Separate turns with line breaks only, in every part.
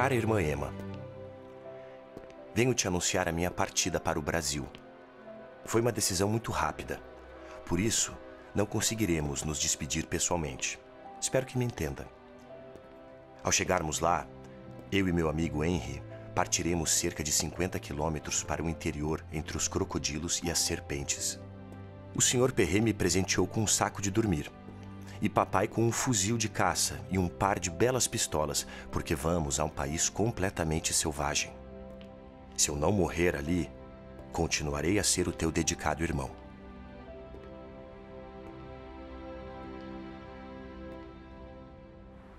Cara irmã Emma, venho te anunciar a minha partida para o Brasil. Foi uma decisão muito rápida. Por isso, não conseguiremos nos despedir pessoalmente. Espero que me entenda. Ao chegarmos lá, eu e meu amigo Henry partiremos cerca de 50 quilômetros para o interior entre os crocodilos e as serpentes. O Sr. Perret me presenteou com um saco de dormir e papai com um fuzil de caça e um par de belas pistolas, porque vamos a um país completamente selvagem. Se eu não morrer ali, continuarei a ser o teu dedicado irmão.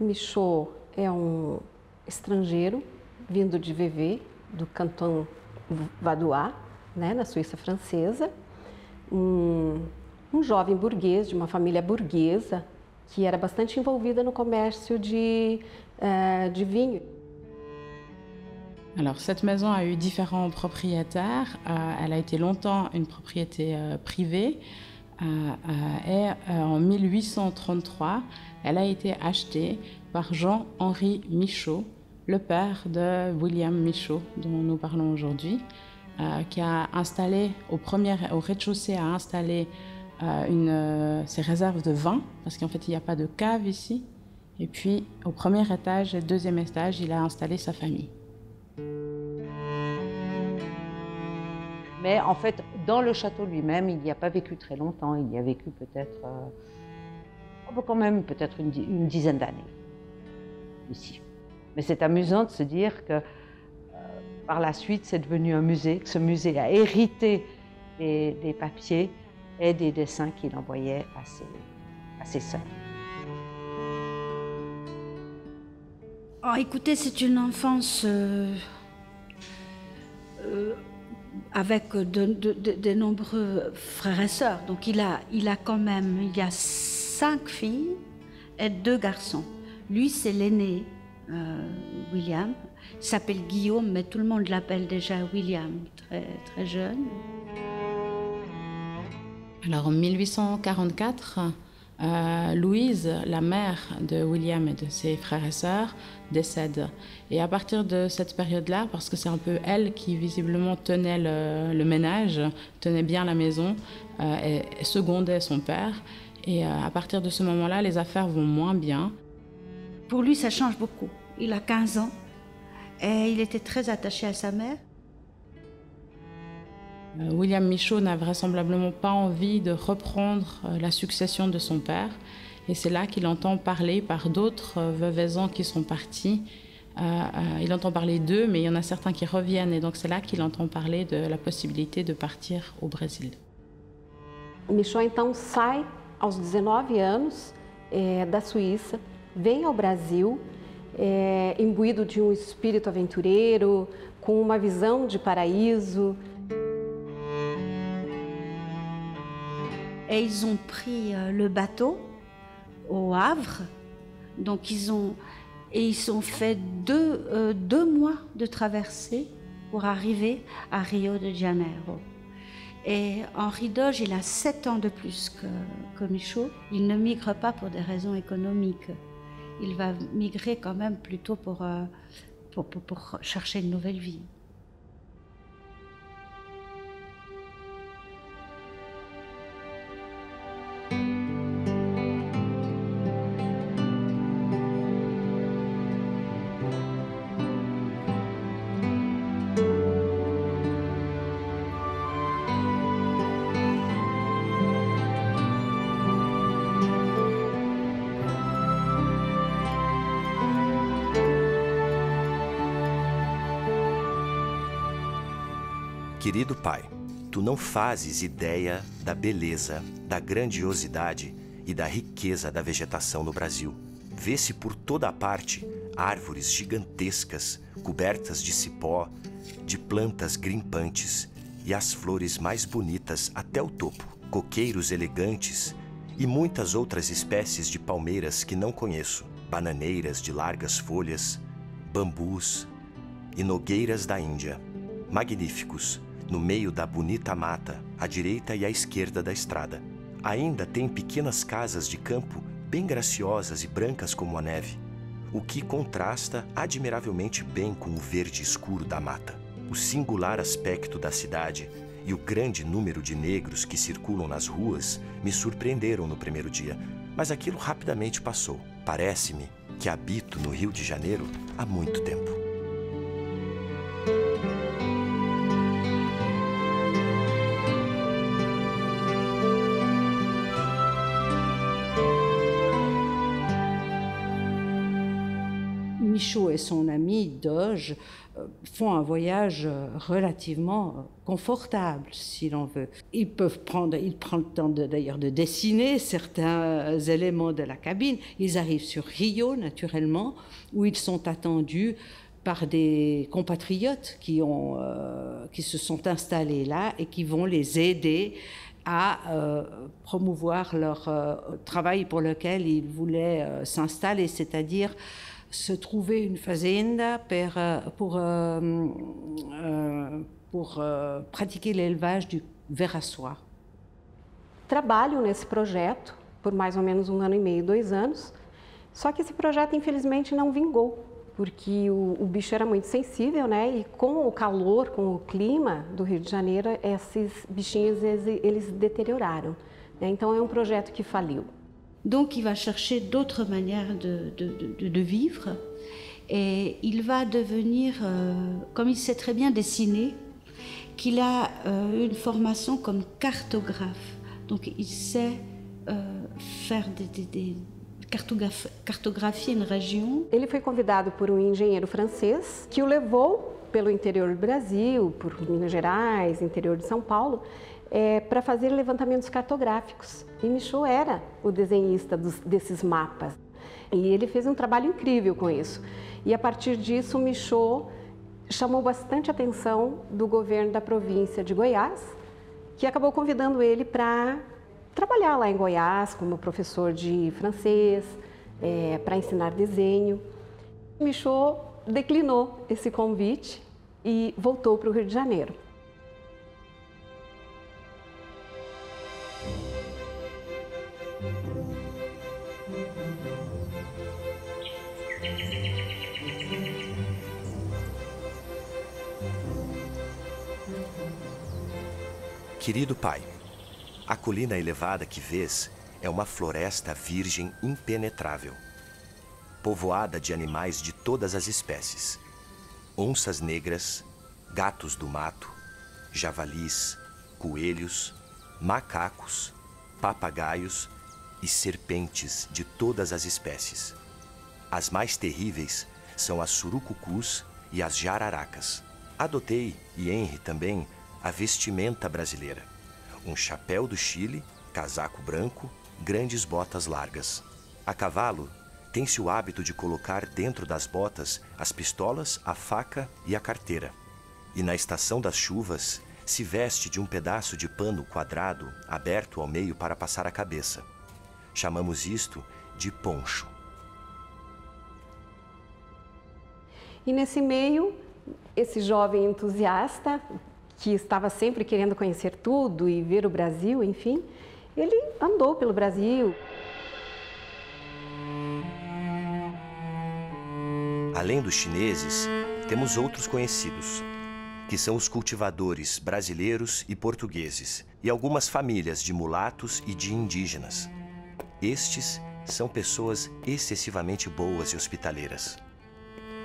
Michaud é um estrangeiro vindo de Vevey, do canton Vaudois, né, na Suíça francesa. Um jovem burguês, de uma família burguesa, que era bastante envolvida no comércio de vinho.
Alors, cette maison a eu différents propriétaires. Elle a été longtemps une propriété privée. Et en 1833, elle a été achetée par Jean-Henri Michaud, le père de William Michaud, dont nous parlons aujourd'hui, qui a installé au rez-de-chaussée, a installé ses réserves de vin, parce qu'en fait, il n'y a pas de cave ici. Et puis, au premier étage et deuxième étage, il a installé sa famille.
Mais en fait, dans le château lui-même, il n'y a pas vécu très longtemps. Il y a vécu peut-être, quand même, peut-être une dizaine d'années ici. Mais c'est amusant de se dire que par la suite, c'est devenu un musée, que ce musée a hérité des papiers et des dessins qu'il envoyait à ses sœurs.
Oh, écoutez, c'est une enfance avec de nombreux frères et sœurs. Donc il y a 5 filles et 2 garçons. Lui, c'est l'aîné, William. Il s'appelle Guillaume, mais tout le monde l'appelle déjà William, très, très jeune.
Alors en 1844, Louise, la mère de William et de ses frères et sœurs, décède. Et à partir de cette période-là, parce que c'est un peu elle qui visiblement tenait le ménage, tenait bien la maison, et secondait son père, et à partir de ce moment-là, les affaires vont moins bien.
Pour lui, ça change beaucoup. Il a 15 ans et il était très attaché à sa mère.
William Michaud n'a vraisemblablement pas envie de reprendre la succession de son père. Et c'est là qu'il entend parler par d'autres veuvaisans qui sont partis. Il entend parler d'eux, mais il y en a certains qui reviennent. Et donc c'est là qu'il entend parler de la possibilité de partir au Brésil.
Michaud então sai aos 19 anos da Suíça, vem ao Brasil, imbuído de um espírito aventureiro, com uma visão de paraíso.
Et ils ont pris le bateau au Havre, donc ils ont fait deux mois de traversée pour arriver à Rio de Janeiro. Et Henri Doge, il a 7 ans de plus que Michaud. Il ne migre pas pour des raisons économiques. Il va migrer quand même plutôt pour chercher une nouvelle vie.
Querido pai, tu não fazes ideia da beleza, da grandiosidade e da riqueza da vegetação no Brasil. Vê-se por toda a parte árvores gigantescas, cobertas de cipó, de plantas grimpantes e as flores mais bonitas até o topo, coqueiros elegantes e muitas outras espécies de palmeiras que não conheço, bananeiras de largas folhas, bambus e nogueiras da Índia, magníficos, no meio da bonita mata, à direita e à esquerda da estrada. Ainda tem pequenas casas de campo bem graciosas e brancas como a neve. o que contrasta admiravelmente bem com o verde escuro da mata. O singular aspecto da cidade e o grande número de negros que circulam nas ruas me surpreenderam no primeiro dia, mas aquilo rapidamente passou. Parece-me que habito no Rio de Janeiro há muito tempo.
Michaud et son ami Doge font un voyage relativement confortable, si l'on veut. Ils prennent le temps d'ailleurs de dessiner certains éléments de la cabine. Ils arrivent sur Rio, naturellement, où ils sont attendus par des compatriotes qui se sont installés là et qui vont les aider à promouvoir leur travail pour lequel ils voulaient s'installer, c'est-à-dire se trouver une fazenda pour pratiquer l'élevage du ver à soie.
Trabalho nesse projeto por mais ou menos 1 ano e meio, 2 anos, só que esse projeto infelizmente não vingou, porque o bicho era muito sensível, né? E com o calor, com o clima do Rio de Janeiro, esses bichinhos eles deterioraram, né? Então é um projeto que faliu.
Donc il va chercher d'autres manières de vivre et il va devenir, comme il sait très bien dessiner, qu'il a une formation comme cartographe. Donc il sait faire cartografier une région.
Ele foi convidado por um engenheiro francês que o levou pelo interior do Brasil, por Minas Gerais, interior de São Paulo, para fazer levantamentos cartográficos. E Michaud era o desenhista desses mapas. E ele fez um trabalho incrível com isso. E a partir disso, Michaud chamou bastante atenção do governo da província de Goiás, que acabou convidando ele para trabalhar lá em Goiás como professor de francês, para ensinar desenho. Michaud declinou esse convite e voltou para o Rio de Janeiro.
Querido pai, a colina elevada que vês é uma floresta virgem impenetrável, povoada de animais de todas as espécies: onças negras, gatos do mato, javalis, coelhos, macacos, papagaios e serpentes de todas as espécies. As mais terríveis são as surucucus e as jararacas. Adotei, e Henry também, a vestimenta brasileira: um chapéu do Chile, casaco branco, grandes botas largas. A cavalo, tem-se o hábito de colocar dentro das botas as pistolas, a faca e a carteira. E na estação das chuvas, se veste de um pedaço de pano quadrado aberto ao meio para passar a cabeça. Chamamos isto de poncho.
E nesse meio, esse jovem entusiasta, que estava sempre querendo conhecer tudo e ver o Brasil, enfim, ele andou pelo Brasil.
Além dos chineses, temos outros conhecidos, que são os cultivadores brasileiros e portugueses, e algumas famílias de mulatos e de indígenas. Estes são pessoas excessivamente boas e hospitaleiras.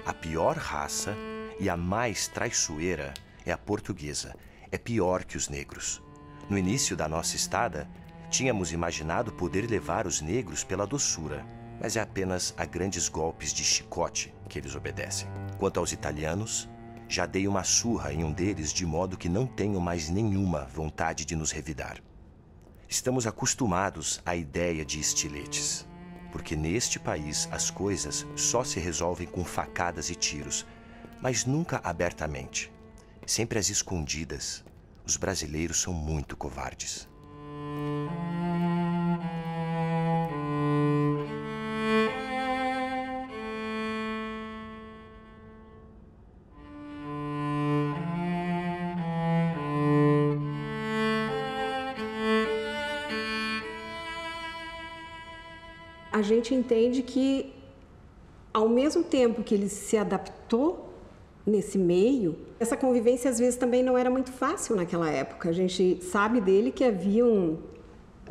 A pior raça e a mais traiçoeira é a portuguesa. É pior que os negros. No início da nossa estada, tínhamos imaginado poder levar os negros pela doçura, mas é apenas a grandes golpes de chicote que eles obedecem. Quanto aos italianos, já dei uma surra em um deles de modo que não tenho mais nenhuma vontade de nos revidar. Estamos acostumados à ideia de estiletes, porque neste país as coisas só se resolvem com facadas e tiros, mas nunca abertamente. Sempre às escondidas. Os brasileiros são muito covardes.
A gente entende que Ao mesmo tempo que ele se adaptou nesse meio, essa convivência às vezes também não era muito fácil naquela época. A gente sabe dele que haviam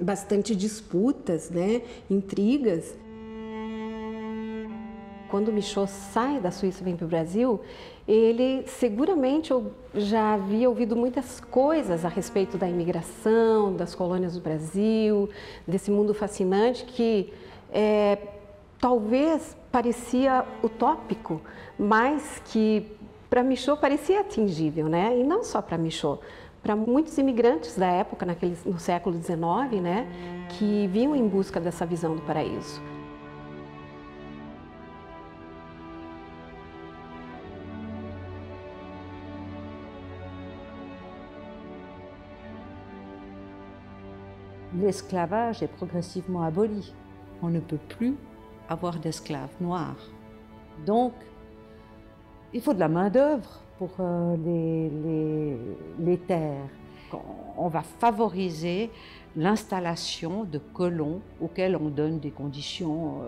bastante disputas, né, intrigas. Quando o Michaud sai da Suíça e vem para o Brasil, ele seguramente já havia ouvido muitas coisas a respeito da imigração, das colônias do Brasil, desse mundo fascinante que talvez parecia utópico, mas que para Michaud parecia atingível, né? E não só para Michaud, para muitos imigrantes da época, no século XIX, né, que vinham em busca dessa visão do paraíso.
L'esclavage est progressivement aboli. On ne peut plus avoir d'esclaves noirs. Donc, il faut de la main-d'œuvre pour les terres. On va favoriser l'installation de colons auxquels on donne des conditions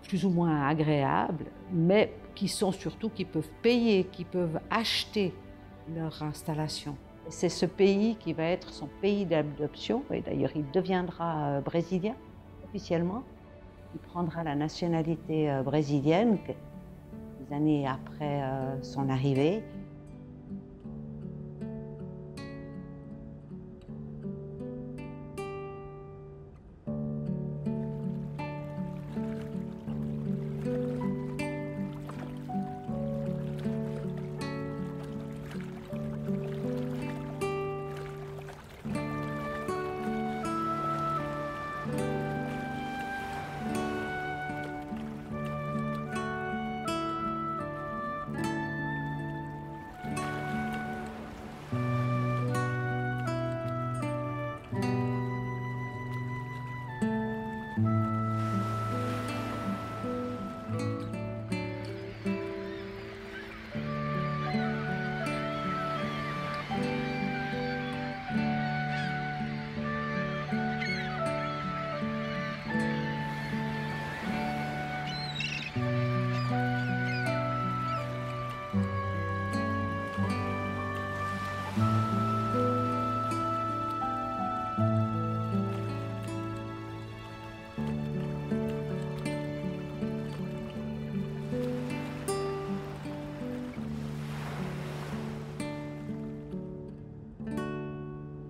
plus ou moins agréables, mais qui peuvent payer, qui peuvent acheter leur installation. C'est ce pays qui va être son pays d'adoption, et d'ailleurs il deviendra brésilien officiellement. Il prendra la nationalité brésilienne des années après son arrivée.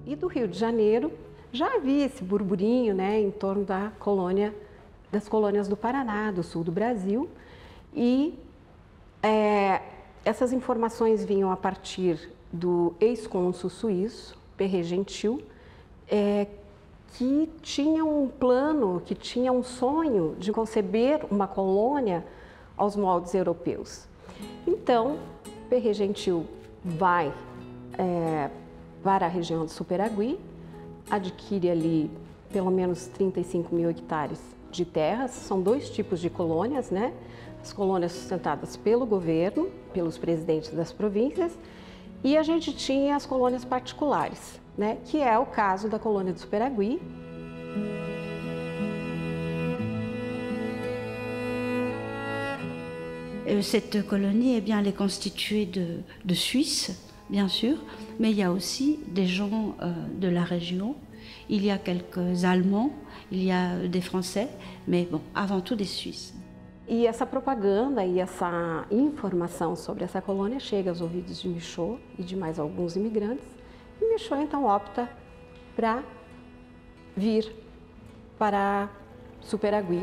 E do Rio de Janeiro já havia esse burburinho, né, em torno das colônias do Paraná, do sul do Brasil, e essas informações vinham a partir do ex-cônsul suíço, Perret Gentil, que tinha um plano, que tinha um sonho de conceber uma colônia aos moldes europeus. Então, Perret Gentil vai para a região do Superagui, adquire ali pelo menos 35 mil hectares de terras. São dois tipos de colônias, né? As colônias sustentadas pelo governo, pelos presidentes das províncias, e a gente tinha as colônias particulares, né? Que é o caso da colônia do Superagui.
Cette colonie, eh bien, elle est constituée de Suisses, bien sûr, mais il y a aussi des gens de la région. Il y a quelques Allemands, il y a des Français, mais bon, avant tout des Suisses.
E essa propaganda e essa informação sobre essa colônia chega aos ouvidos de Michaud e de mais alguns imigrantes. E Michaud então opta para vir para Superagui.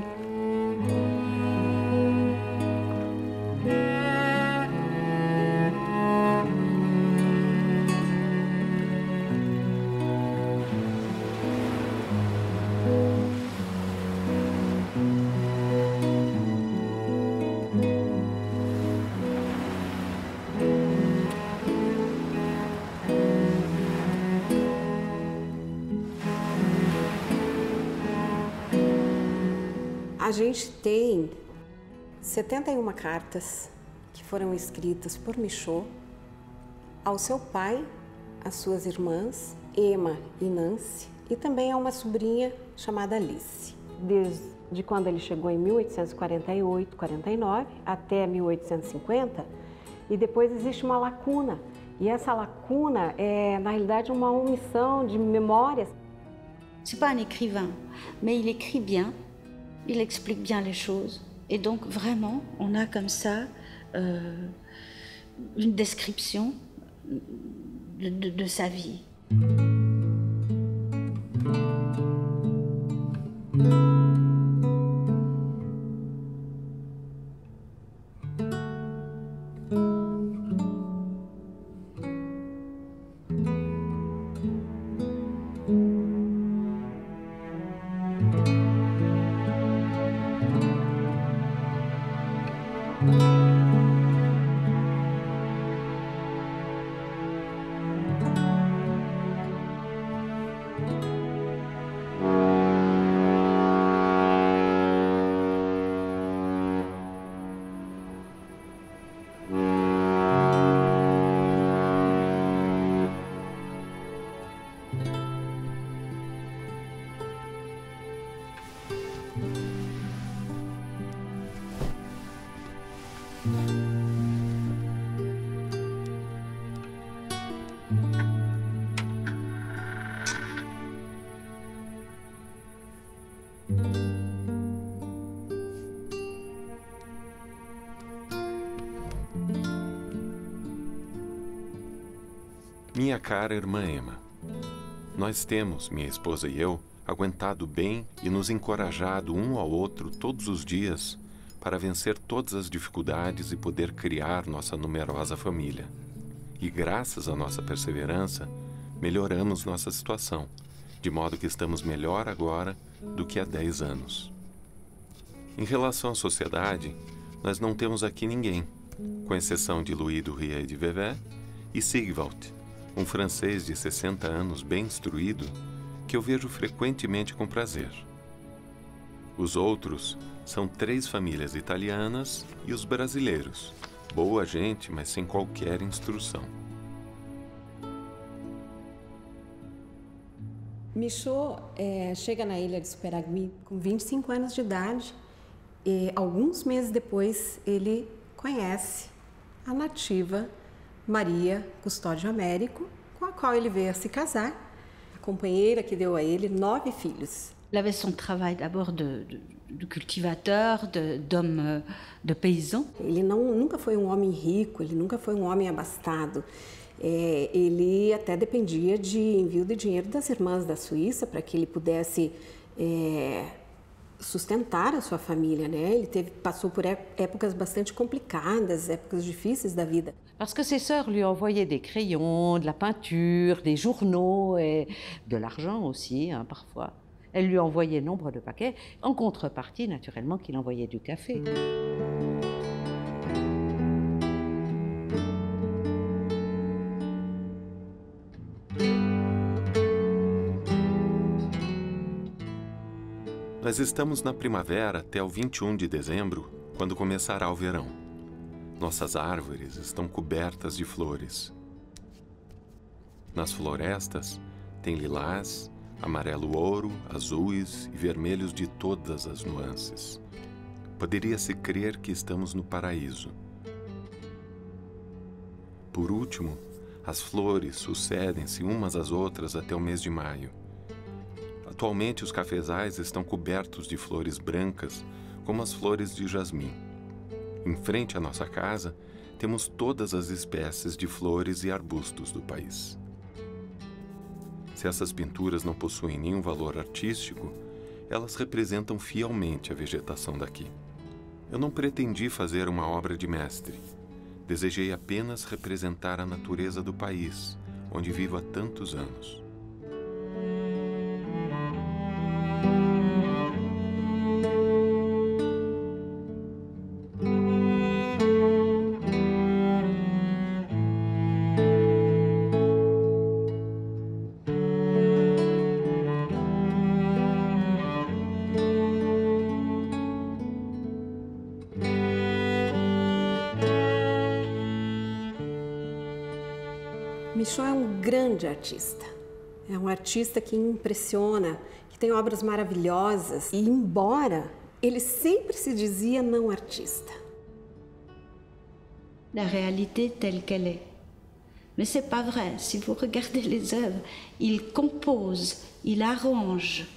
A gente tem 71 cartas que foram escritas por Michaud ao seu pai, às suas irmãs, Emma e Nancy, e também a uma sobrinha chamada Alice. desde quando ele chegou em 1848, 49, até 1850, e depois existe uma lacuna. E essa lacuna é, na realidade, uma omissão de memórias.
C'est pas un écrivain, mais il écrit bien, il explique bien les choses. Et donc, vraiment, on a comme ça une description de sa vie.
Minha cara irmã Emma, nós temos, minha esposa e eu, aguentado bem e nos encorajado um ao outro todos os dias para vencer todas as dificuldades e poder criar nossa numerosa família. E graças à nossa perseverança, melhoramos nossa situação, de modo que estamos melhor agora do que há 10 anos. Em relação à sociedade, nós não temos aqui ninguém, com exceção de Louis do Rie de Vevey e Sigvald, um francês de 60 anos bem instruído, que eu vejo frequentemente com prazer. Os outros são 3 famílias italianas e os brasileiros, boa gente, mas sem qualquer instrução.
Michaud chega na ilha de Superagui com 25 anos de idade e alguns meses depois ele conhece a nativa Maria Custódio Américo, com a qual ele veio a se casar, a companheira que deu a ele 9 filhos.
Il avait son travail d'abord de cultivateur, d'homme, de paysan.
Ele nunca foi um homem rico, ele nunca foi um homem abastado. Ele até dependia de envio de dinheiro das irmãs da Suíça para que ele pudesse sustentar a sua família, né? Ele passou por épocas bastante complicadas, épocas difíceis da vida.
Parce que ses sœurs lui envoyaient des crayons, de la peinture, des journaux et de l'argent aussi, hein, parfois. Elle lui envoyait nombre de paquets, en contrepartie, naturellement, qu'il envoyait du café.
Nós estamos na primavera até o 21 de dezembro, quando começará o verão. Nossas árvores estão cobertas de flores. Nas florestas, tem lilás, amarelo-ouro, azuis e vermelhos de todas as nuances. Poderia-se crer que estamos no paraíso. Por último, as flores sucedem-se umas às outras até o mês de maio. Atualmente, os cafezais estão cobertos de flores brancas, como as flores de jasmim. Em frente à nossa casa, temos todas as espécies de flores e arbustos do país. Se essas pinturas não possuem nenhum valor artístico, elas representam fielmente a vegetação daqui. Eu não pretendi fazer uma obra de mestre. Desejei apenas representar a natureza do país, onde vivo há tantos anos.
Michaud é um grande artista. É um artista que impressiona, que tem obras maravilhosas. E embora ele sempre se dizia não artista.
La réalité telle qu'elle est. Mais c'est pas vrai. Si vous regardez les œuvres, il compose, il arrange,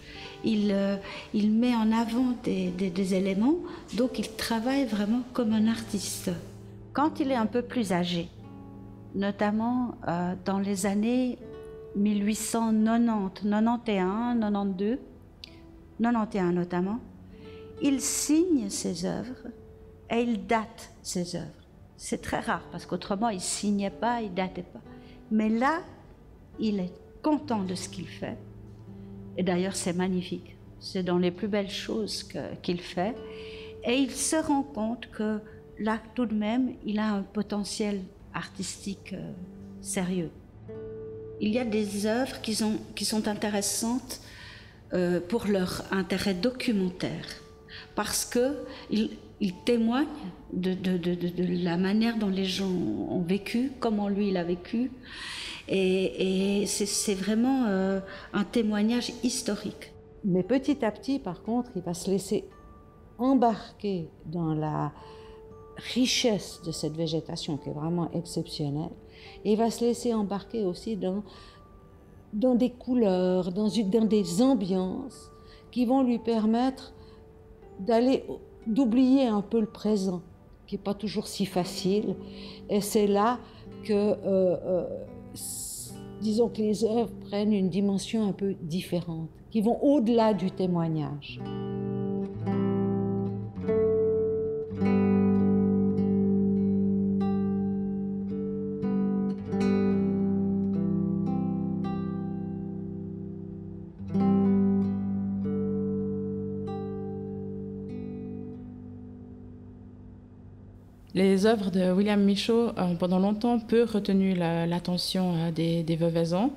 il met en avant des éléments, donc il travaille vraiment comme un artiste. Quand il est un peu plus âgé, notamment dans les années 1890, 91, 92, 91 notamment, il signe ses œuvres et il date ses œuvres. C'est très rare parce qu'autrement il ne signait pas, il ne datait pas. Mais là, il est content de ce qu'il fait. Et d'ailleurs, c'est magnifique. C'est dans les plus belles choses qu'il fait. Et il se rend compte que là, tout de même, il a un potentiel artistique sérieux. Il y a des œuvres qui sont intéressantes pour leur intérêt documentaire, parce qu'ils témoignent de la manière dont les gens ont vécu, comment lui il a vécu, et c'est vraiment un témoignage historique.
Mais petit à petit, par contre, il va se laisser embarquer dans la richesse de cette végétation qui est vraiment exceptionnelle. Et il va se laisser embarquer aussi dans des couleurs, dans des ambiances qui vont lui permettre d'oublier un peu le présent, qui n'est pas toujours si facile. Et c'est là que, disons que les œuvres prennent une dimension un peu différente, qui vont au-delà du témoignage.
Les œuvres de William Michaud ont pendant longtemps peu retenu l'attention des veuvaisans.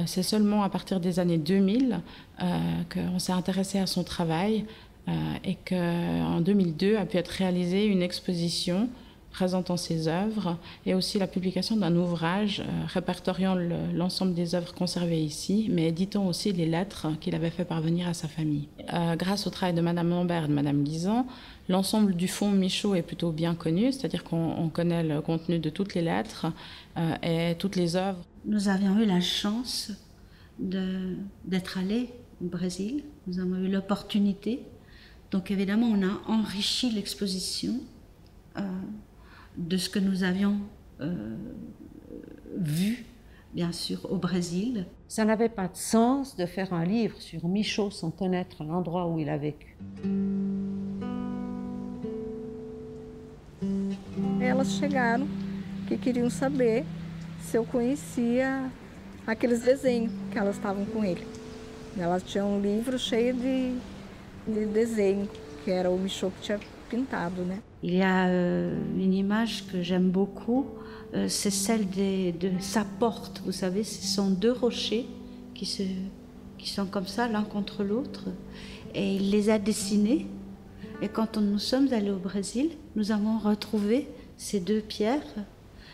C'est seulement à partir des années 2000 qu'on s'est intéressé à son travail et qu'en 2002 a pu être réalisée une exposition présentant ses œuvres et aussi la publication d'un ouvrage répertoriant l'ensemble des œuvres conservées ici, mais éditant aussi les lettres qu'il avait fait parvenir à sa famille. Grâce au travail de Madame Lambert et de Madame Guisan, l'ensemble du fonds Michaud est plutôt bien connu, c'est-à-dire qu'on connaît le contenu de toutes les lettres et toutes les œuvres.
Nous avions eu la chance d'être allés au Brésil, nous avons eu l'opportunité. Donc évidemment, on a enrichi l'exposition de ce que nous avions vu, bien sûr, au Brésil.
Ça n'avait pas de sens de faire un livre sur Michaud sans connaître l'endroit où il a vécu.
Elas chegaram que queriam saber se eu conhecia aqueles desenhos que elas estavam com ele. Elas tinham um livro cheio de desenhos, que era o Michaud que tinha pintado, né?
Il y a une image que j'aime beaucoup, c'est celle de sa porte. Vous savez, ce sont deux rochers qui sont comme ça, l'un contre l'autre. Et il les a dessinés. Et quand nous sommes allés au Brésil, nous avons retrouvé ces deux pierres.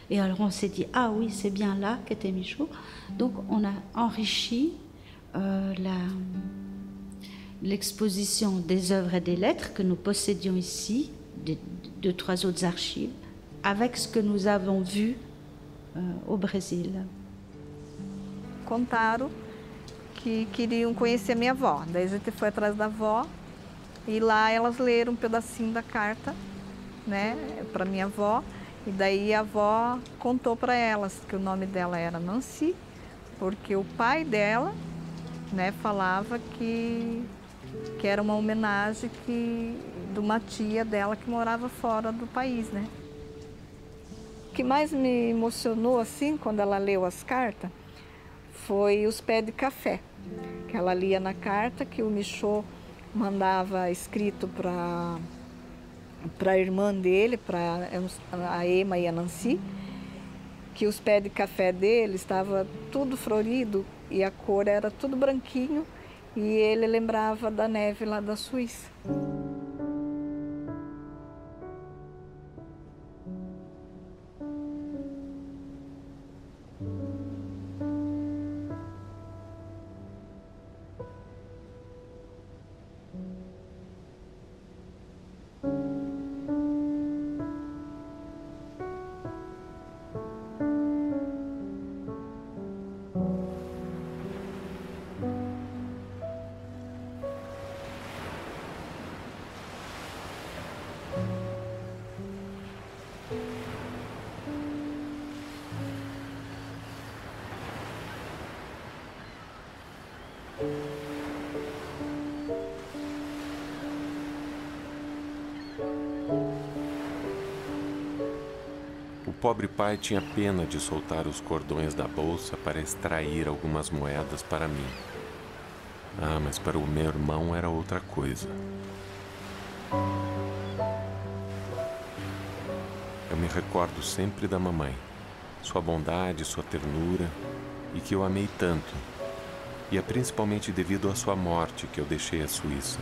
Et alors on s'est dit, ah oui, c'est bien là qu'était Michaud. Donc on a enrichi l'exposition des œuvres et des lettres que nous possédions ici, de 3 autres archives, avec ce que nous avons vu au Brésil.
Contaram que queriam conhecer minha avó. Daí a gente foi atrás da avó e lá elas leram um pedacinho da carta, né, para minha avó. E daí a avó contou para elas que o nome dela era Nancy, porque o pai dela, né, falava que era uma homenagem de uma tia dela que morava fora do país, né? O que mais me emocionou assim quando ela leu as cartas foi os pés de café, que ela lia na carta que o Michaud mandava escrito para a irmã dele, para a Emma e a Nancy, que os pés de café dele estavam tudo florido e a cor era tudo branquinho e ele lembrava da neve lá da Suíça.
O pobre pai tinha pena de soltar os cordões da bolsa para extrair algumas moedas para mim. Ah, mas para o meu irmão era outra coisa. Eu me recordo sempre da mamãe, sua bondade, sua ternura, e que eu amei tanto. E é principalmente devido à sua morte que eu deixei a Suíça.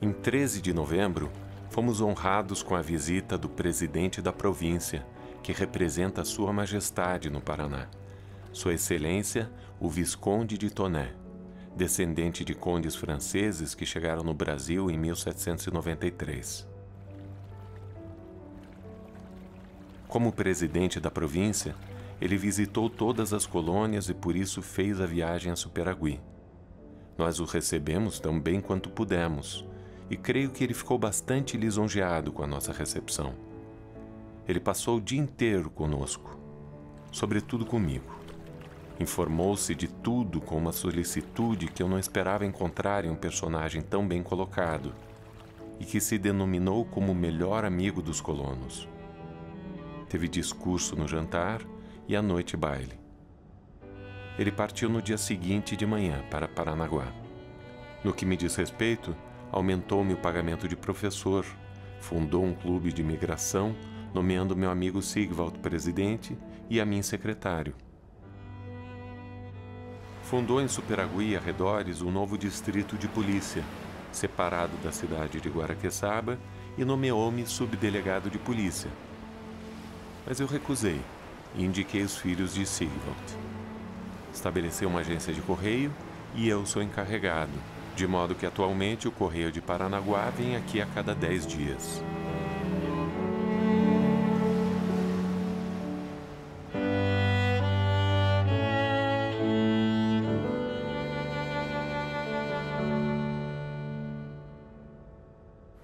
Em 13 de novembro, fomos honrados com a visita do presidente da província, que representa a Sua Majestade no Paraná, Sua Excelência, o Visconde de Tonné, descendente de condes franceses que chegaram no Brasil em 1793. Como presidente da província, ele visitou todas as colônias e por isso fez a viagem a Superagui. Nós o recebemos tão bem quanto pudemos, e creio que ele ficou bastante lisonjeado com a nossa recepção. Ele passou o dia inteiro conosco, sobretudo comigo. Informou-se de tudo com uma solicitude que eu não esperava encontrar em um personagem tão bem colocado e que se denominou como o melhor amigo dos colonos. Teve discurso no jantar e à noite baile. Ele partiu no dia seguinte de manhã para Paranaguá. No que me diz respeito, aumentou-me o pagamento de professor, fundou um clube de imigração, nomeando meu amigo Sigvald presidente e a mim secretário. Fundou em Superagui e arredores um novo distrito de polícia, separado da cidade de Guaraqueçaba, e nomeou-me subdelegado de polícia. Mas eu recusei e indiquei os filhos de Sigvald. Estabeleceu uma agência de correio e eu sou encarregado, de modo que atualmente o correio de Paranaguá vem aqui a cada 10 dias.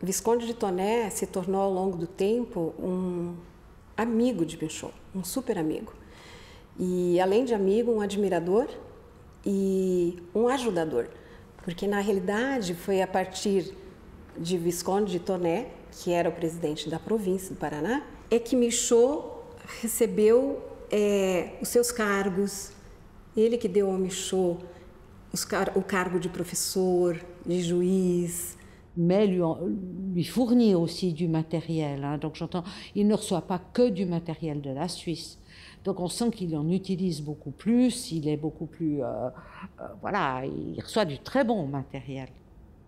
Visconde de Tonné se tornou ao longo do tempo um amigo de Michaud, um super amigo. E além de amigo, um admirador e um ajudador. Porque, na realidade, foi a partir de Visconde de Tonné, que era o presidente da província do Paraná, é que Michaud recebeu os seus cargos. Ele que deu ao Michaud o cargo de professor, de juiz.
Mais lui fournit aussi du matériel. Hein. Donc j'entends, il ne reçoit pas que du matériel de la Suisse. Donc on sent qu'il en utilise beaucoup plus, il est beaucoup plus... voilà, il reçoit du très bon matériel.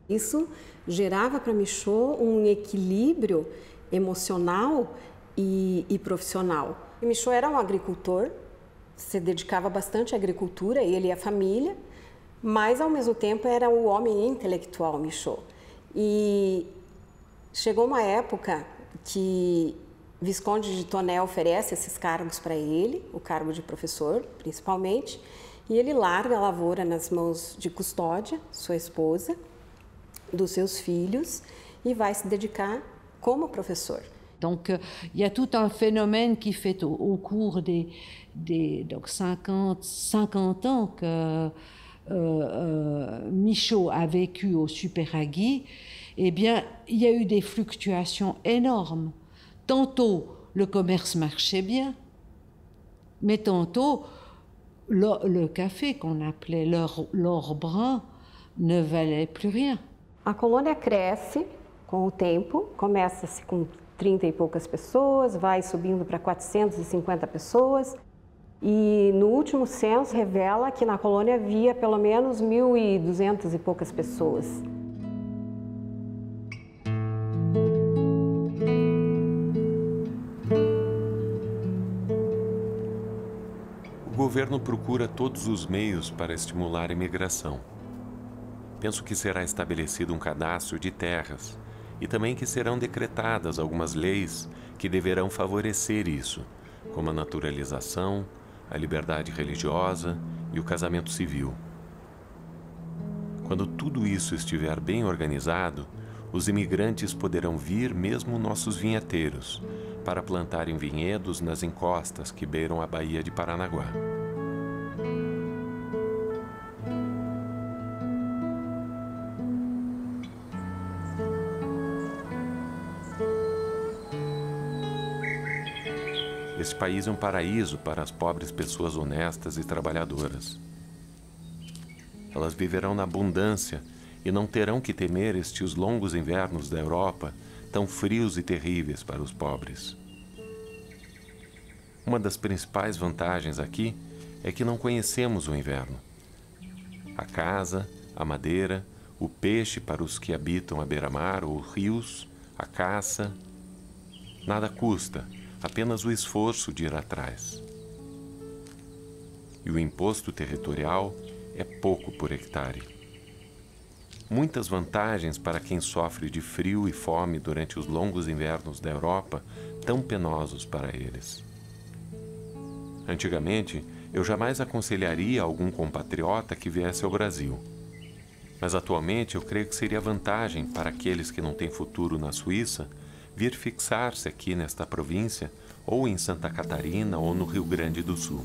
Isso gerava para Michaud equilíbrio emocional e profissional. E Michaud era um agricultor, se dedicava bastante à agricultura, ele e a família, mas ao mesmo tempo era o homem intelectual, Michaud. E chegou uma época que Visconde de Tonné oferece esses cargos para ele, o cargo de professor, principalmente, e ele larga a lavoura nas mãos de Custódia, sua esposa, dos seus filhos, e vai se dedicar como professor.
Donc, il y a tout un phénomène qui fait au cours des donc 50 ans que Michaud a vécu au Superagui, eh bien, il y a eu des fluctuations énormes. Tantôt, le commerce marchait bien, mais tantôt, Le café qu'on appelait l'or brun ne valait plus rien.
A colônia cresce com o tempo, começa-se com 30 e poucas pessoas, vai subindo para 450 pessoas e no último censo revela que na colônia havia pelo menos 1.200 e poucas pessoas.
O governo procura todos os meios para estimular a imigração. Penso que será estabelecido um cadastro de terras e também que serão decretadas algumas leis que deverão favorecer isso, como a naturalização, a liberdade religiosa e o casamento civil. Quando tudo isso estiver bem organizado, os imigrantes poderão vir mesmo nossos vinheteiros para plantarem vinhedos nas encostas que beiram a Baía de Paranaguá. Este país é um paraíso para as pobres pessoas honestas e trabalhadoras. Elas viverão na abundância e não terão que temer estes longos invernos da Europa, tão frios e terríveis para os pobres. Uma das principais vantagens aqui é que não conhecemos o inverno. A casa, a madeira, o peixe para os que habitam a beira-mar ou rios, a caça, nada custa, apenas o esforço de ir atrás. E o imposto territorial é pouco por hectare. Muitas vantagens para quem sofre de frio e fome durante os longos invernos da Europa, tão penosos para eles. Antigamente, eu jamais aconselharia algum compatriota que viesse ao Brasil. Mas atualmente eu creio que seria vantagem para aqueles que não têm futuro na Suíça vir fixar-se aqui nesta província, ou em Santa Catarina, ou no Rio Grande do Sul.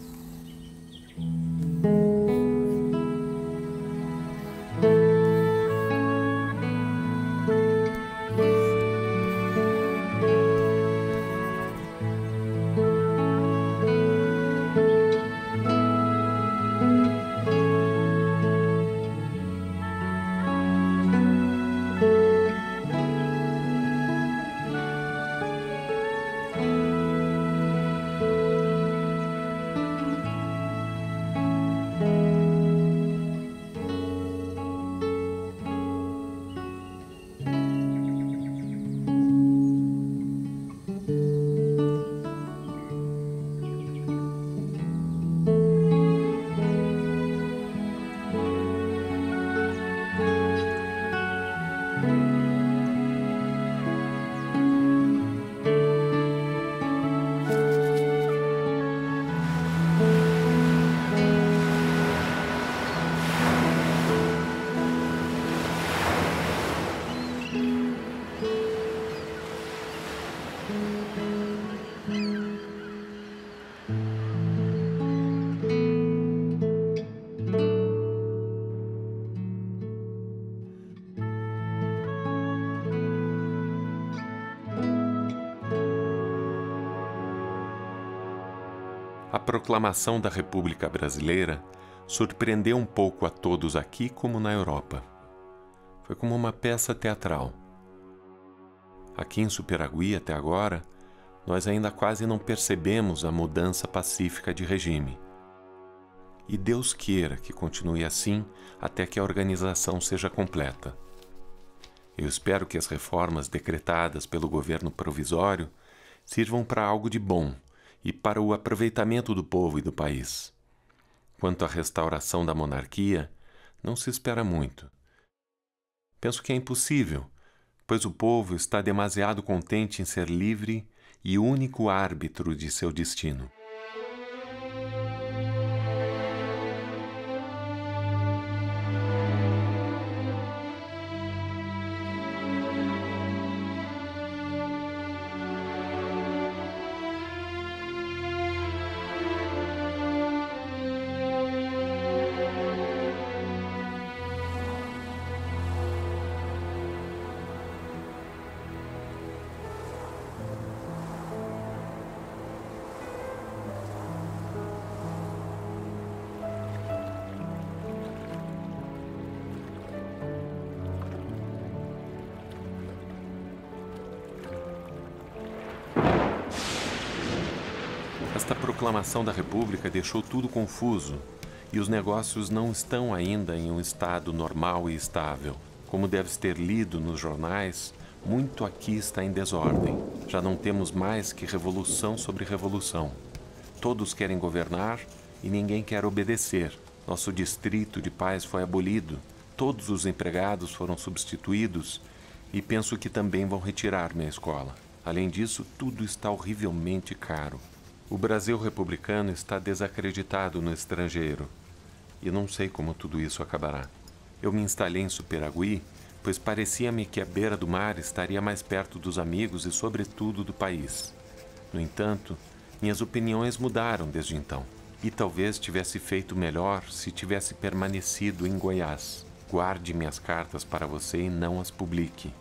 A proclamação da República Brasileira surpreendeu um pouco a todos aqui como na Europa. Foi como uma peça teatral. Aqui em Superagui, até agora, nós ainda quase não percebemos a mudança pacífica de regime. E Deus queira que continue assim até que a organização seja completa. Eu espero que as reformas decretadas pelo governo provisório sirvam para algo de bom e para o aproveitamento do povo e do país. Quanto à restauração da monarquia, não se espera muito. Penso que é impossível, pois o povo está demasiado contente em ser livre e único árbitro de seu destino. Esta proclamação da República deixou tudo confuso e os negócios não estão ainda em um estado normal e estável. Como deves ter lido nos jornais, muito aqui está em desordem. Já não temos mais que revolução sobre revolução. Todos querem governar e ninguém quer obedecer. Nosso distrito de paz foi abolido, todos os empregados foram substituídos e penso que também vão retirar minha escola. Além disso, tudo está horrivelmente caro. O Brasil republicano está desacreditado no estrangeiro e não sei como tudo isso acabará. Eu me instalei em Superagui, pois parecia-me que a beira do mar estaria mais perto dos amigos e, sobretudo, do país. No entanto, minhas opiniões mudaram desde então. E talvez tivesse feito melhor se tivesse permanecido em Goiás. Guarde minhas cartas para você e não as publique.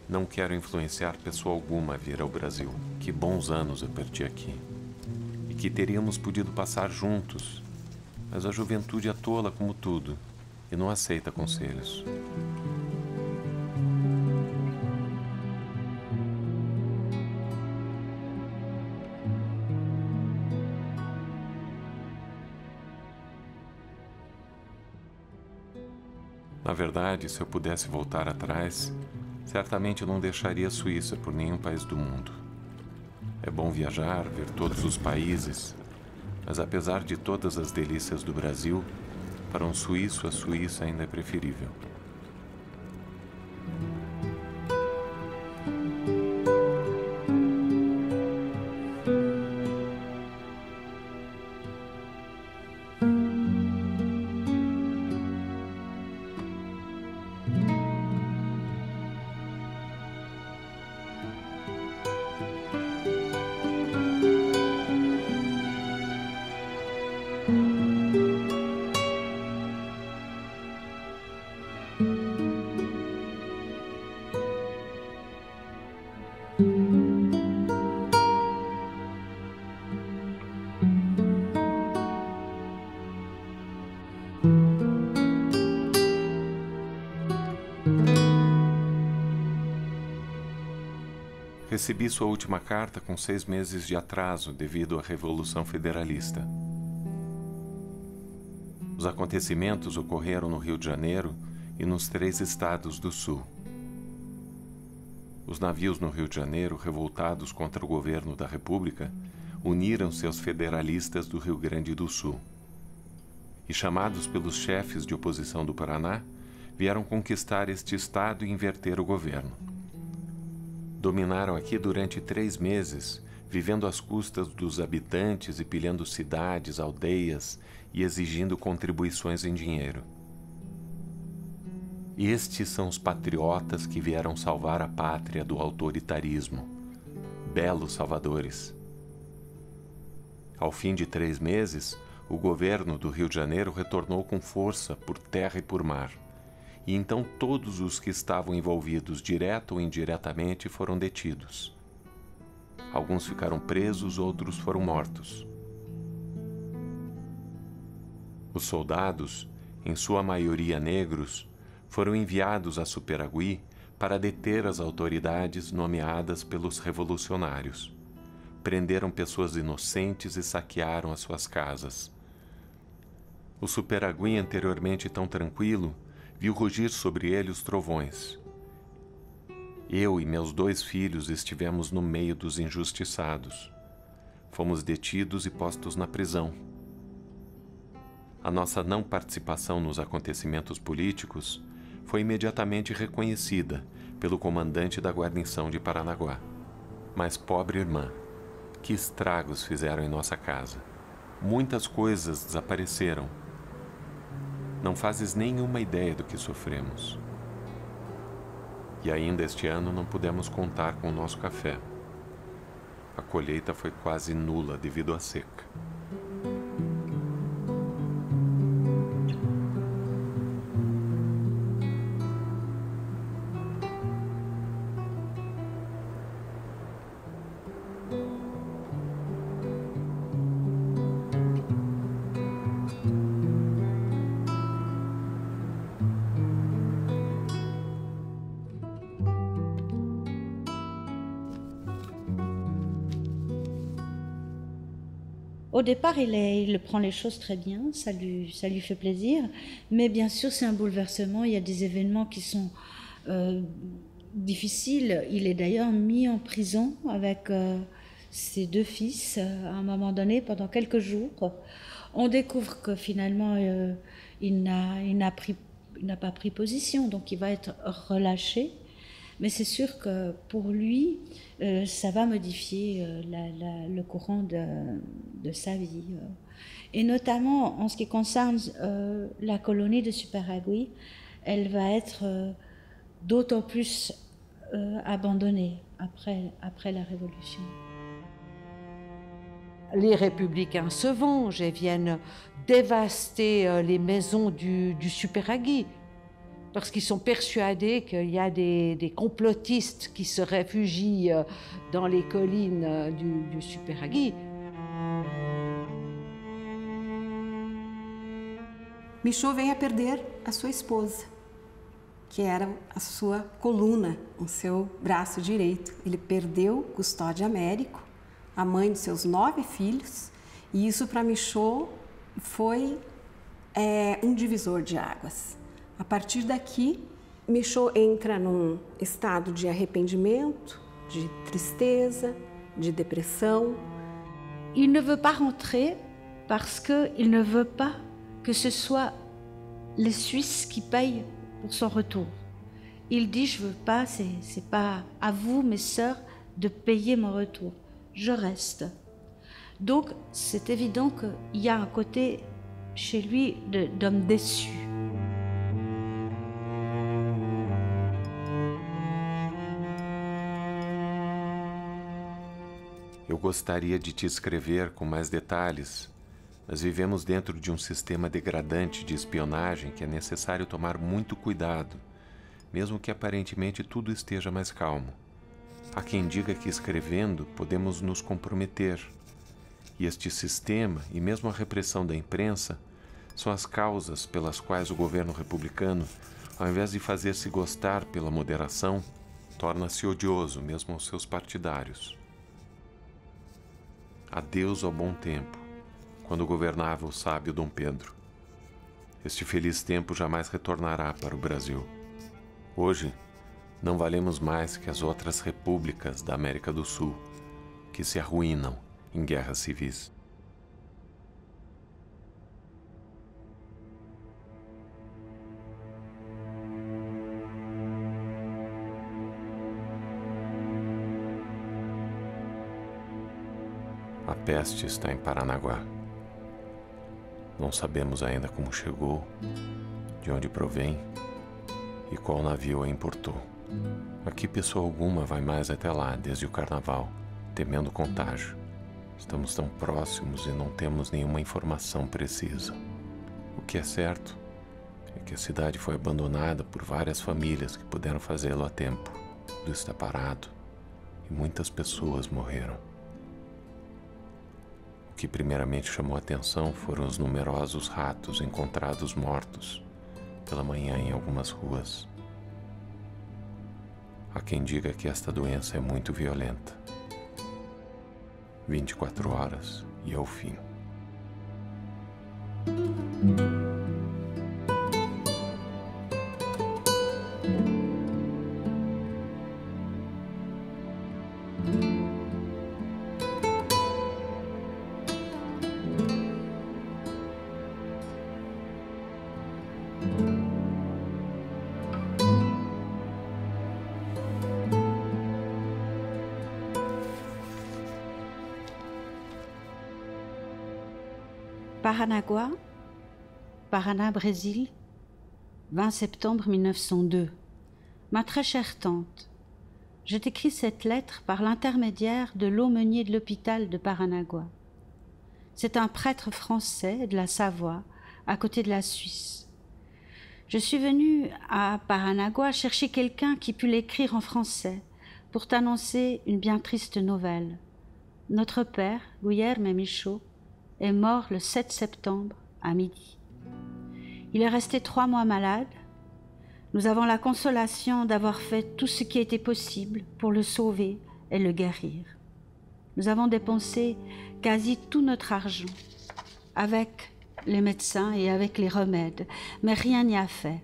Não quero influenciar pessoa alguma a vir ao Brasil. Que bons anos eu perdi aqui. E que teríamos podido passar juntos. Mas a juventude é tola como tudo e não aceita conselhos. Na verdade, se eu pudesse voltar atrás, certamente eu não deixaria a Suíça por nenhum país do mundo. É bom viajar, ver todos os países, mas apesar de todas as delícias do Brasil, para um suíço a Suíça ainda é preferível. Recebi sua última carta com 6 meses de atraso devido à Revolução Federalista. Os acontecimentos ocorreram no Rio de Janeiro e nos 3 estados do Sul. Os navios no Rio de Janeiro, revoltados contra o governo da República, uniram-se aos federalistas do Rio Grande do Sul. E, chamados pelos chefes de oposição do Paraná, vieram conquistar este estado e inverter o governo. Dominaram aqui durante 3 meses, vivendo às custas dos habitantes e pilhando cidades, aldeias e exigindo contribuições em dinheiro. Estes são os patriotas que vieram salvar a pátria do autoritarismo. Belos salvadores. Ao fim de 3 meses, o governo do Rio de Janeiro retornou com força por terra e por mar. E então todos os que estavam envolvidos, direta ou indiretamente, foram detidos. Alguns ficaram presos, outros foram mortos. Os soldados, em sua maioria negros, foram enviados a Superagui para deter as autoridades nomeadas pelos revolucionários. Prenderam pessoas inocentes e saquearam as suas casas. O Superagui, anteriormente tão tranquilo, viu rugir sobre ele os trovões. Eu e meus 2 filhos estivemos no meio dos injustiçados. Fomos detidos e postos na prisão. A nossa não participação nos acontecimentos políticos foi imediatamente reconhecida pelo comandante da guarnição de Paranaguá. Mas, pobre irmã, que estragos fizeram em nossa casa. Muitas coisas desapareceram. Não fazes nenhuma ideia do que sofremos. E ainda este ano não pudemos contar com o nosso café. A colheita foi quase nula devido à seca.
Au départ, il prend les choses très bien, ça lui fait plaisir, mais bien sûr, c'est un bouleversement. Il y a des événements qui sont difficile. Il est d'ailleurs mis en prison avec ses 2 fils à un moment donné pendant quelques jours. On découvre que finalement il n'a pas pris position, donc il va être relâché. Mais c'est sûr que pour lui, ça va modifier le courant de sa vie. Et notamment en ce qui concerne la colonie de Superagui, elle va être d'autant plus abandonnée après la Révolution.
Les républicains se vengent et viennent dévaster les maisons du Superagui parce qu'ils sont persuadés qu'il y a des complotistes qui se réfugient dans les collines du Superagui.
Michaud vem a perder a sua esposa, que era a sua coluna, o seu braço direito. Ele perdeu Custódio Américo, a mãe de seus 9 filhos, e isso para Michaud foi um divisor de águas. A partir daqui, Michaud entra num estado de arrependimento, de tristeza, de depressão.
Il ne veut pas rentrer parce qu'il ne veut pas que ce soit les Suisses qui payent pour son retour. Il dit, je veux pas, c'est pas à vous, mes sœurs, de payer mon retour. Je reste. Donc, c'est évident qu'il y a un côté chez lui d'homme déçu.
Eu gostaria de te escrever com mais detalhes, mas vivemos dentro de um sistema degradante de espionagem que é necessário tomar muito cuidado, mesmo que aparentemente tudo esteja mais calmo. Há quem diga que escrevendo podemos nos comprometer, e este sistema e mesmo a repressão da imprensa são as causas pelas quais o governo republicano, ao invés de fazer-se gostar pela moderação, torna-se odioso mesmo aos seus partidários. Adeus ao bom tempo, quando governava o sábio Dom Pedro. Este feliz tempo jamais retornará para o Brasil. Hoje, não valemos mais que as outras repúblicas da América do Sul, que se arruinam em guerras civis. A peste está em Paranaguá. Não sabemos ainda como chegou, de onde provém e qual navio a importou. Aqui pessoa alguma vai mais até lá desde o carnaval, temendo contágio. Estamos tão próximos e não temos nenhuma informação precisa. O que é certo é que a cidade foi abandonada por várias famílias que puderam fazê-lo a tempo. Tudo está parado e muitas pessoas morreram. O que primeiramente chamou a atenção foram os numerosos ratos encontrados mortos pela manhã em algumas ruas. Há quem diga que esta doença é muito violenta. 24 horas e é o fim.
Paranaguá, Paraná, Brésil, 20 septembre 1902. Ma très chère tante, je t'écris cette lettre par l'intermédiaire de l'aumônier de l'hôpital de Paranaguá. C'est un prêtre français de la Savoie, à côté de la Suisse. Je suis venue à Paranaguá chercher quelqu'un qui pût l'écrire en français pour t'annoncer une bien triste nouvelle. Notre père, Guilherme Michaud, est mort le 7 septembre à midi. Il est resté 3 mois malade. Nous avons la consolation d'avoir fait tout ce qui était possible pour le sauver et le guérir. Nous avons dépensé quasi tout notre argent avec les médecins et avec les remèdes, mais rien n'y a fait.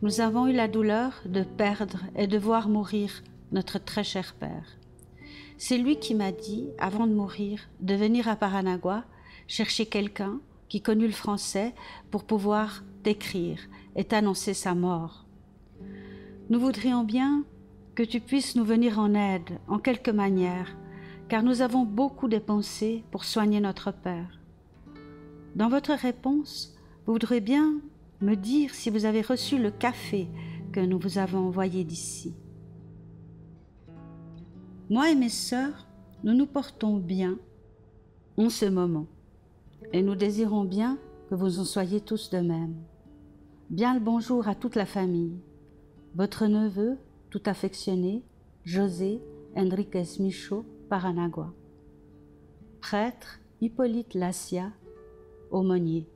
Nous avons eu la douleur de perdre et de voir mourir notre très cher père. C'est lui qui m'a dit, avant de mourir, de venir à Paranagua chercher quelqu'un qui connut le français pour pouvoir t'écrire et t'annoncer sa mort. Nous voudrions bien que tu puisses nous venir en aide en quelque manière, car nous avons beaucoup dépensé pour soigner notre père. Dans votre réponse, vous voudrez bien me dire si vous avez reçu le café que nous vous avons envoyé d'ici. Moi et mes sœurs, nous nous portons bien en ce moment et nous désirons bien que vous en soyez tous de même. Bien le bonjour à toute la famille. Votre neveu, tout affectionné, José Enriquez Michaud, Paranagua. Prêtre Hippolyte Lassia, aumônier.